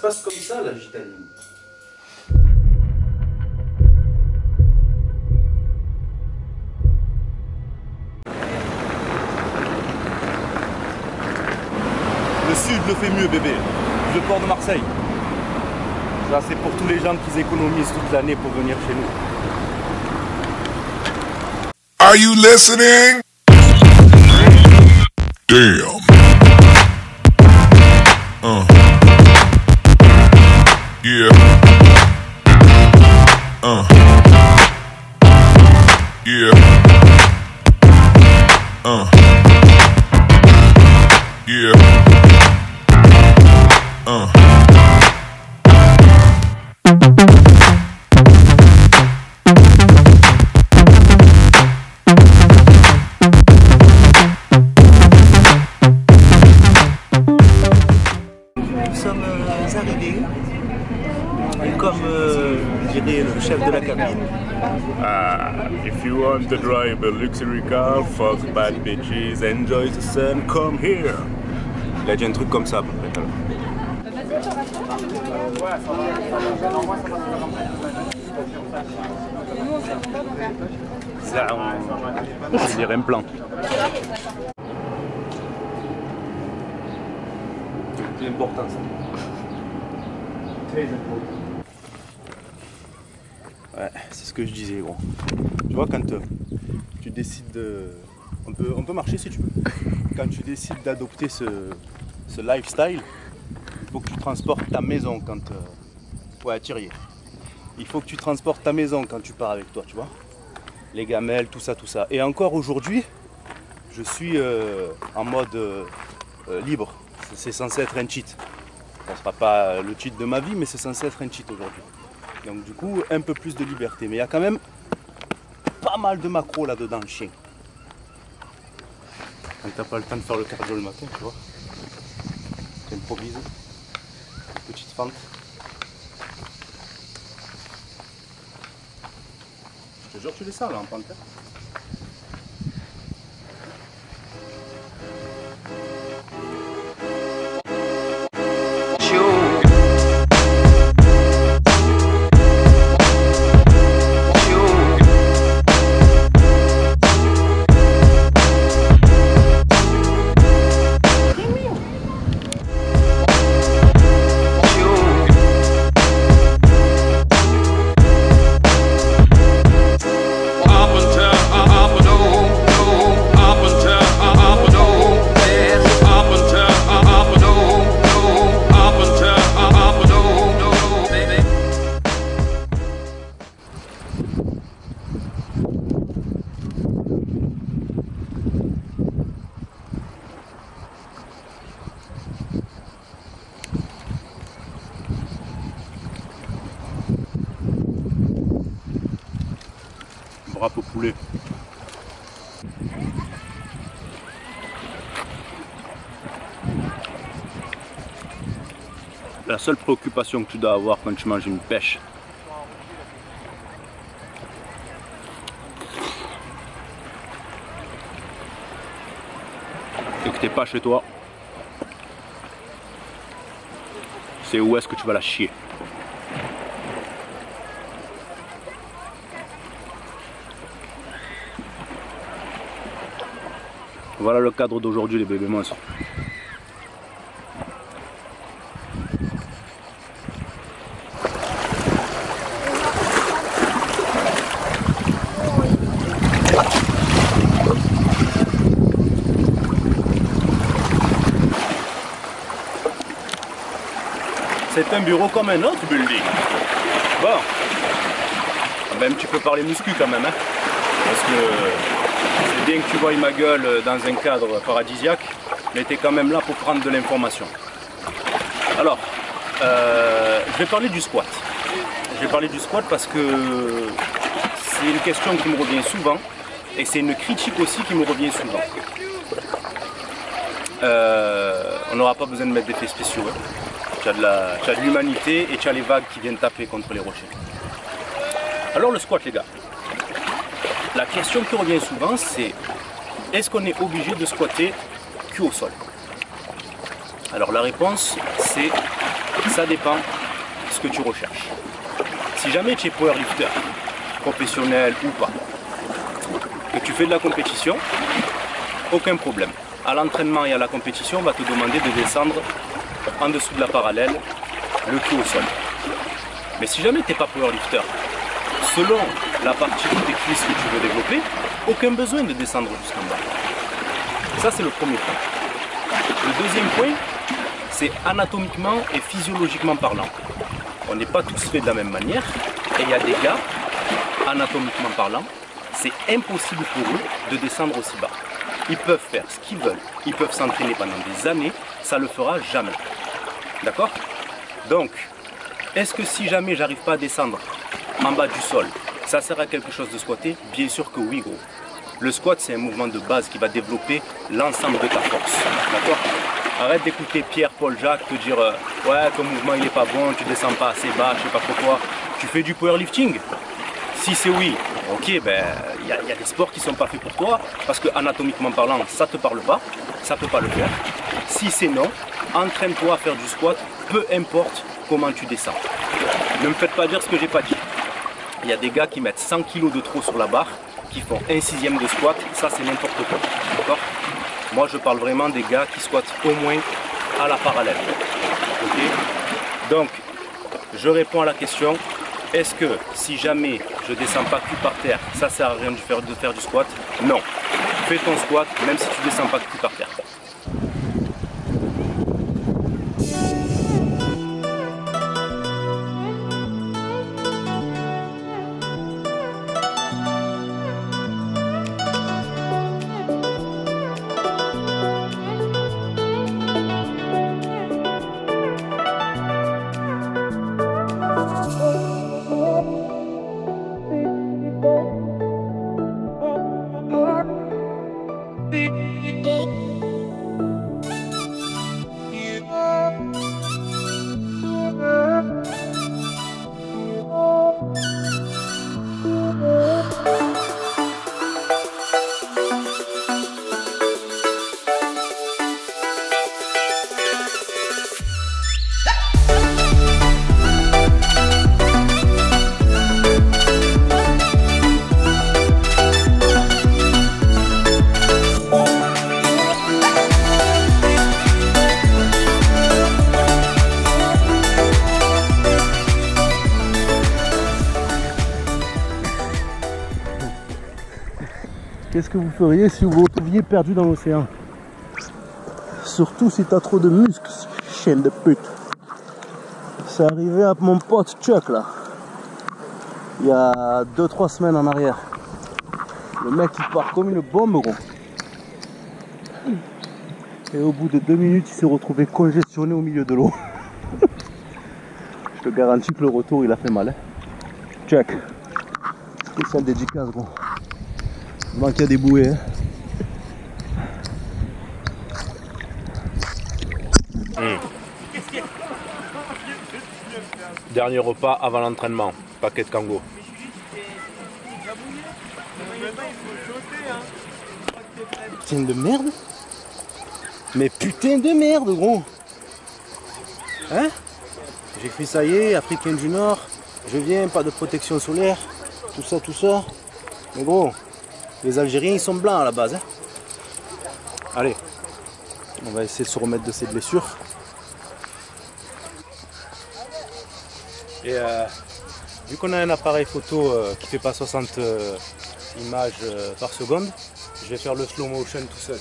se passe comme ça, la gitane. Le sud le fait mieux, bébé. Le port de Marseille. Ça, c'est pour tous les gens qui économisent toute l'année pour venir chez nous. Are you listening? Damn. Yeah. Yeah. Yeah. Nous sommes arrivés, et comme dirait le chef de la cabine, If you want to drive a luxury car, fuck bad bitches, enjoy the sun, come here. Il a dit un truc comme ça à peu près. Ça, on dirait un plan. C'est important ça. Très important. Ouais, c'est ce que je disais, gros. Tu vois, quand tu décides de... On peut marcher si tu veux. Quand tu décides d'adopter ce lifestyle, il faut que tu transportes ta maison quand... Ouais, Thierry. Il faut que tu transportes ta maison quand tu pars avec toi, tu vois. Les gamelles, tout ça, tout ça. Et encore aujourd'hui, je suis en mode libre. C'est censé être un cheat. Ça ne sera pas le cheat de ma vie, mais c'est censé être un cheat aujourd'hui. Donc du coup, un peu plus de liberté. Mais il y a quand même pas mal de macros là-dedans, le chien. Quand t'as pas le temps de faire le cardio le matin, tu vois. Tu improvises. Petite fente. Je te jure, tu fais ça là en panthère. Bravo poulet. La seule préoccupation que tu dois avoir quand tu manges une pêche, et que t'es pas chez toi, c'est où est-ce que tu vas la chier. Voilà le cadre d'aujourd'hui, les bébés monstres. C'est un bureau comme un autre building. Bon, ben, tu peux parler muscu quand même, hein, parce que c'est bien que tu voies ma gueule dans un cadre paradisiaque, mais tu es quand même là pour prendre de l'information. Alors, je vais parler du squat. Je vais parler du squat parce que c'est une question qui me revient souvent et c'est une critique aussi qui me revient souvent. On n'aura pas besoin de mettre d'effets spéciaux. Hein. Tu as de l'humanité et tu as les vagues qui viennent taper contre les rochers. Alors le squat, les gars. La question qui revient souvent, c'est est-ce qu'on est obligé de squatter cul au sol? Alors la réponse, c'est Ça dépend de ce que tu recherches. Si jamais tu es powerlifter, professionnel ou pas, que tu fais de la compétition, aucun problème. À l'entraînement et à la compétition, on va te demander de descendre en dessous de la parallèle, le cul au sol. Mais si jamais tu n'es pas powerlifter, selon la partie de tes cuisses que tu veux développer, aucun besoin de descendre jusqu'en bas. Ça, c'est le premier point. Le deuxième point, c'est anatomiquement et physiologiquement parlant. On n'est pas tous faits de la même manière et il y a des gars, anatomiquement parlant, c'est impossible pour eux de descendre aussi bas. Ils peuvent faire ce qu'ils veulent, ils peuvent s'entraîner pendant des années, ça ne le fera jamais. D'accord? Donc, est-ce que si jamais j'arrive pas à descendre en bas du sol, ça sert à quelque chose de squatter? Bien sûr que oui, gros. Le squat, c'est un mouvement de base qui va développer l'ensemble de ta force. D'accord? Arrête d'écouter Pierre, Paul, Jacques te dire ouais, ton mouvement il est pas bon, tu descends pas assez bas, je sais pas trop quoi. Tu fais du powerlifting? Si c'est oui, ok, ben il y a des sports qui sont pas faits pour toi parce que anatomiquement parlant, ça te parle pas, ça peut pas le faire. Si c'est non, entraîne-toi à faire du squat, peu importe comment tu descends. Ne me faites pas dire ce que j'ai pas dit. Il y a des gars qui mettent 100 kg de trop sur la barre, qui font 1/6 de squat, ça c'est n'importe quoi. D'accord? Moi je parle vraiment des gars qui squattent au moins à la parallèle. Ok? Donc, je réponds à la question. Est-ce que si jamais je descends pas cul par terre, ça sert à rien de faire du squat? Non. Fais ton squat même si tu descends pas cul par terre. Qu'est-ce que vous feriez si vous vous retrouviez perdu dans l'océan? Surtout si t'as trop de muscles, chienne de pute. C'est arrivé à mon pote Chuck là, il y a 2-3 semaines en arrière. Le mec il part comme une bombe gros. Et au bout de 2 minutes il s'est retrouvé congestionné au milieu de l'eau. Je te garantis que le retour il a fait mal. Hein. Chuck, spécial dédicace gros. Il manquait des bouées. Hein. Dernier repas avant l'entraînement, paquet de Kango. Putain de merde. Mais putain de merde gros. Hein? J'ai fait ça y est, Africain du Nord. Je viens, pas de protection solaire. Tout ça, tout ça. Mais gros, les Algériens ils sont blancs à la base. Hein. Allez, on va essayer de se remettre de ces blessures. Et vu qu'on a un appareil photo qui fait pas 60 images par seconde, je vais faire le slow motion tout seul.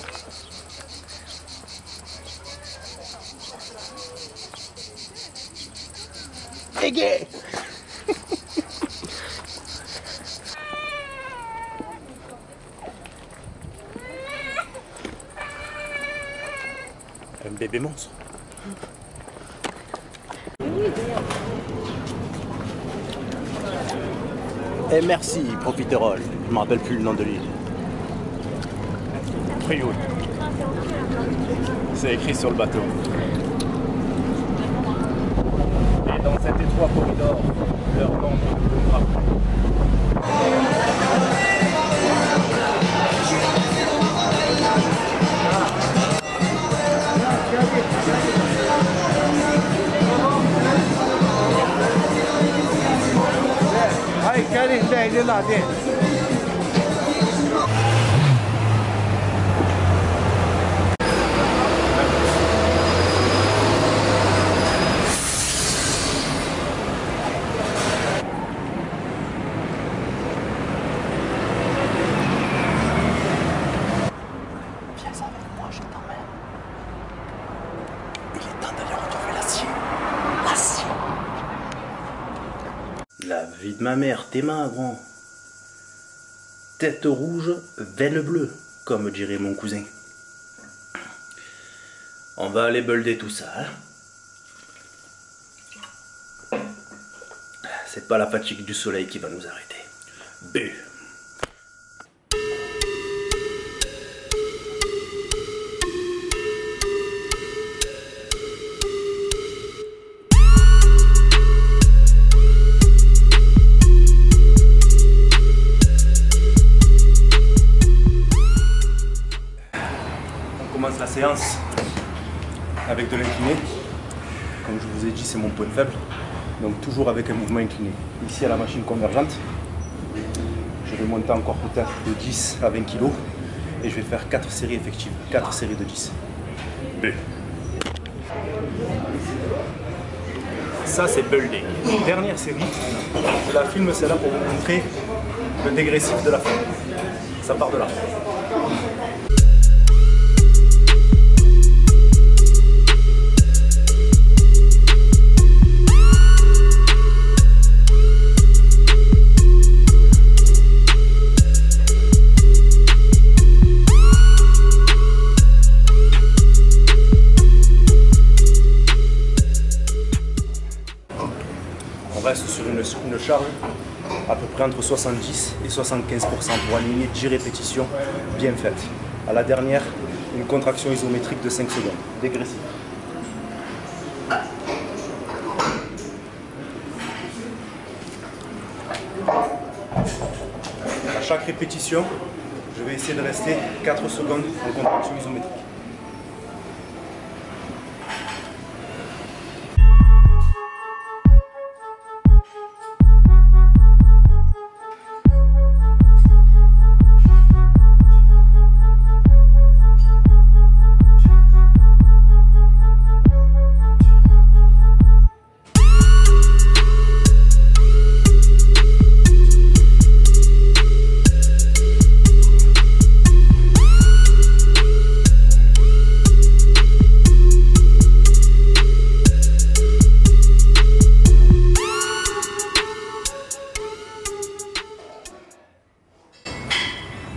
Reggae. Un bébé monstre. Et merci, profiterole. Je me rappelle plus le nom de l'île. Frioul. C'est écrit sur le bateau. Et dans cet étroit corridor, leur nom ne frappe. viens. La vie de ma mère, tes mains, grand. Tête rouge, veine bleue, comme dirait mon cousin. On va aller bulder tout ça. Hein. C'est pas la fatigue du soleil qui va nous arrêter. Bu. On commence la séance avec de l'incliné. Comme je vous ai dit, c'est mon point faible. Donc toujours avec un mouvement incliné. Ici à la machine convergente, je vais monter encore peut-être de 10 à 20 kg et je vais faire 4 séries effectives, 4 séries de 10. B. Ça c'est building. Dernière série, je la filme celle-là pour vous montrer le dégressif de la fin. Ça part de là. On reste sur une charge à peu près entre 70 et 75% pour aligner 10 répétitions bien faites. À la dernière, une contraction isométrique de 5 secondes, dégressive. À chaque répétition, je vais essayer de rester 4 secondes en contraction isométrique.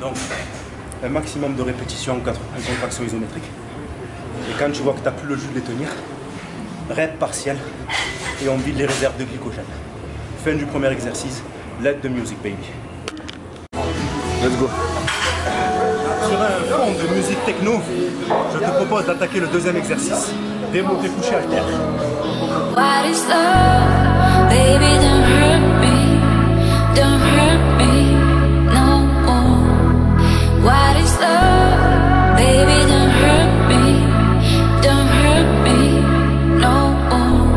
Donc, un maximum de répétitions en contraction isométrique. Et quand tu vois que tu n'as plus le jus de les tenir, rep partiel et on vide les réserves de glycogène. Fin du premier exercice, let the music baby. Let's go. Sur un fond de musique techno, je te propose d'attaquer le deuxième exercice. Démonter couché haltère. What is love? Baby, don't hurt me. Don't hurt me no more. What is love? Baby, don't hurt me. Don't hurt me no more.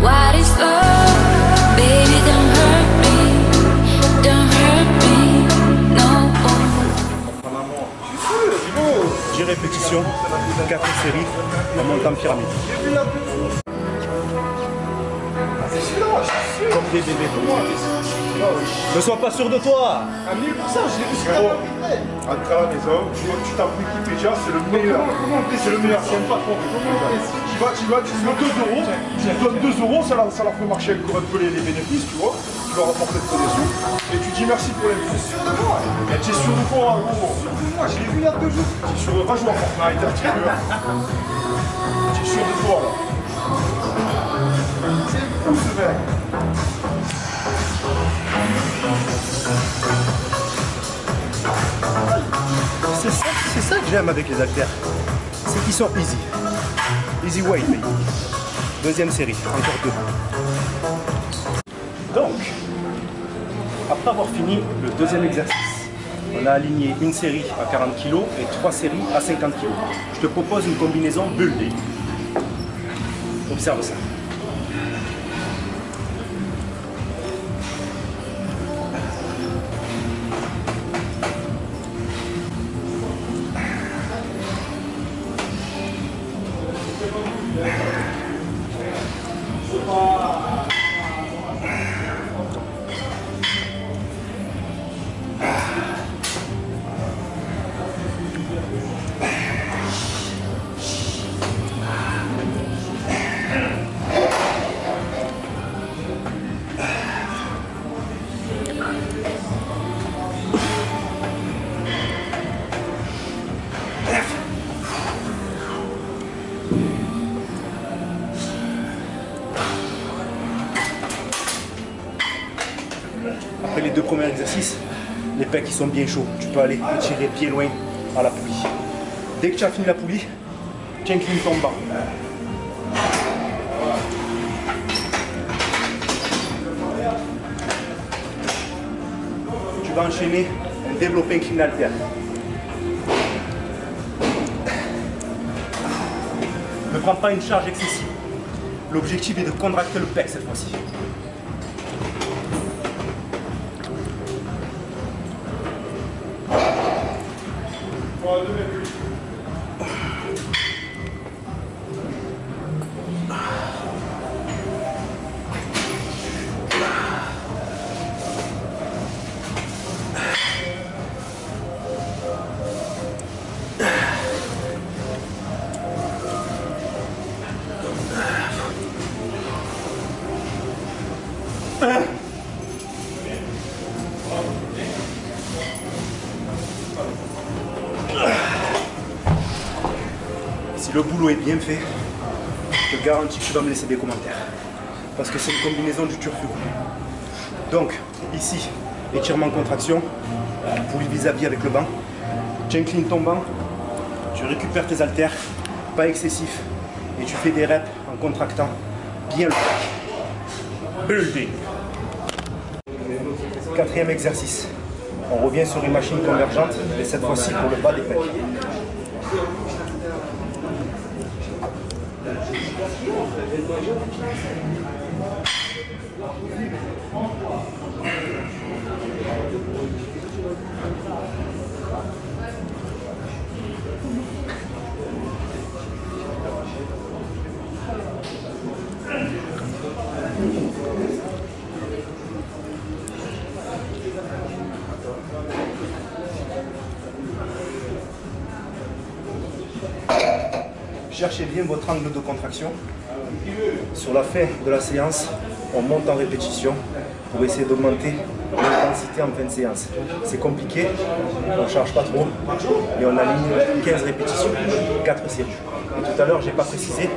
What is love? Baby, don't hurt me. Don't hurt me no more. 10 répétitions, 4 séries, en montant en pyramide. Comme des bébés. Ne sois pas sûr de toi. À 1000%, je l'ai vu sur à travers les hommes, tu vois que tu tapes Wikipédia, c'est le meilleur. C'est le meilleur, c'est pas trop. Tu donnes 2 euros, ça leur fait marcher un peu les bénéfices, tu vois. Tu leur apportes des sous, et tu dis merci pour les bénéfices. Et tu es sûr de toi, gros. Moi, je l'ai vu il y a 2 jours. Tu es sûr de toi, va jouer à Fortnite, un petit peu. Tu es sûr de toi, là. C'est fou, ce mec. C'est ça que j'aime avec les haltères. C'est qu'ils sont easy. Easy weight, baby. Deuxième série, encore 2. Donc, après avoir fini le deuxième exercice, on a aligné une série à 40 kg et 3 séries à 50 kg. Je te propose une combinaison buildée. Observe ça. exercice, les pecs ils sont bien chauds. Tu peux aller étirer bien loin à la poulie. Dès que tu as fini la poulie, tu inclines ton banc. Tu vas enchaîner un développé incliné haltère. Ne prends pas une charge excessive. L'objectif est de contracter le pec cette fois-ci. Si le boulot est bien fait, je te garantis que tu vas me laisser des commentaires. Parce que c'est une combinaison du turfu. Donc, ici, étirement contraction, poulie vis-à-vis avec le banc. Tu inclines ton banc, tu récupères tes haltères, pas excessif, et tu fais des reps en contractant bien le pec. Building. Quatrième exercice. On revient sur une machine convergente, mais cette fois-ci pour le bas des pecs. Cherchez bien votre angle de contraction. Sur la fin de la séance, on monte en répétition pour essayer d'augmenter l'intensité en fin de séance. C'est compliqué, on ne charge pas trop, mais on aligne 15 répétitions, 4 séries. Et tout à l'heure, je n'ai pas précisé,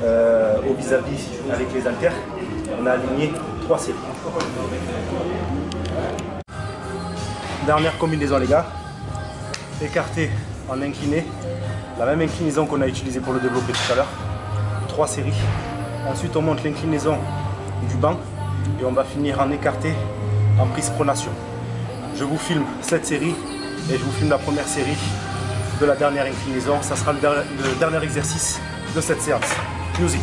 au vis-à-vis avec les haltères, on a aligné 3 séries. Dernière combinaison les gars, écarté en incliné, la même inclinaison qu'on a utilisée pour le développer tout à l'heure, 3 séries. Ensuite on monte l'inclinaison du banc et on va finir en écarté en prise pronation. Je vous filme cette série et je vous filme la première série de la dernière inclinaison. Ça sera le dernier exercice de cette séance. Music.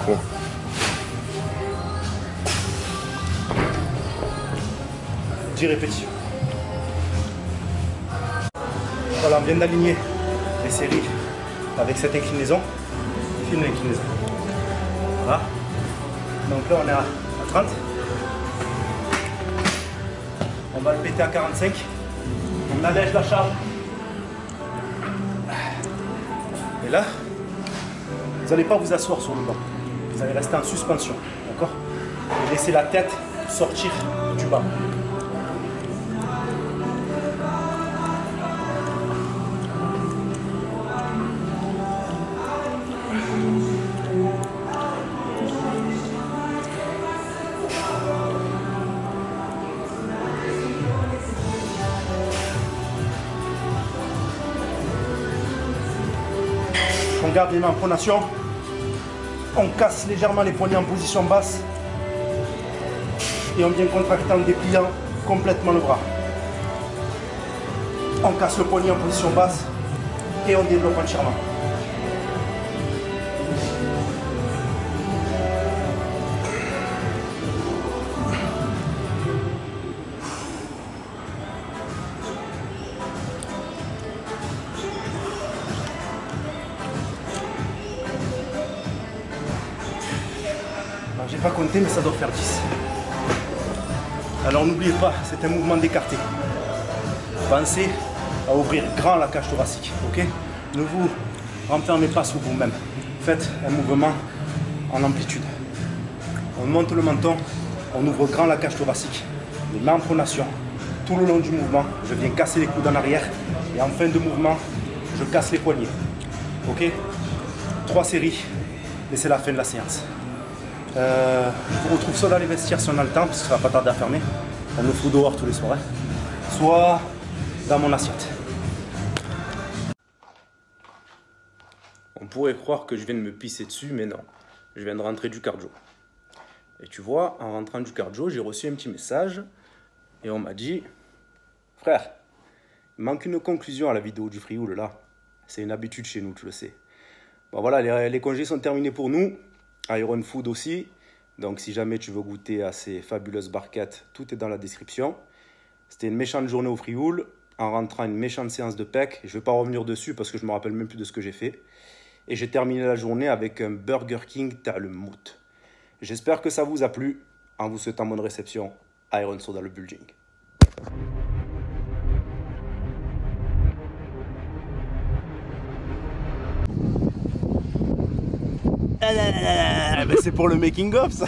Bon. 10 répétitions. Voilà, on vient d'aligner les séries avec cette inclinaison. Filme l'inclinaison. Voilà. Donc là on est à 30. On va le péter à 45. On allège la charge. Et là, vous n'allez pas vous asseoir sur le banc. Vous allez rester en suspension. D'accord? Et laisser la tête sortir du banc. On garde les mains en pronation. On casse légèrement les poignets en position basse. Et on vient contracter en dépliant complètement le bras. On casse le poignet en position basse et on développe entièrement. Alors j'ai pas compté, mais ça doit faire 10. Alors n'oubliez pas, c'est un mouvement d'écarté. Pensez à ouvrir grand la cage thoracique, ok? Ne vous renfermez pas sur vous-même. Faites un mouvement en amplitude. On monte le menton, on ouvre grand la cage thoracique, les mains en pronation. Tout le long du mouvement, je viens casser les coudes en arrière et en fin de mouvement, je casse les poignets. Ok? 3 séries et c'est la fin de la séance. Je vous retrouve soit dans les vestiaires si on a le temps, parce que ça va pas tarder à fermer. On me fout dehors tous les soirs. Soit dans mon assiette. On pourrait croire que je viens de me pisser dessus, mais non. Je viens de rentrer du cardio. Et tu vois, en rentrant du cardio, j'ai reçu un petit message et on m'a dit « Frère, il manque une conclusion à la vidéo du Frioul là. C'est une habitude chez nous, tu le sais. » Bon voilà, les congés sont terminés pour nous. Iron Food aussi. Donc si jamais tu veux goûter à ces fabuleuses barquettes, tout est dans la description. C'était une méchante journée au Frioul. En rentrant, une méchante séance de pec. Je ne vais pas revenir dessus parce que je ne me rappelle même plus de ce que j'ai fait. Et j'ai terminé la journée avec un Burger King t'as le mout. J'espère que ça vous a plu. En vous souhaitant bonne réception, Iron Soda le building. C'est pour le making of ça.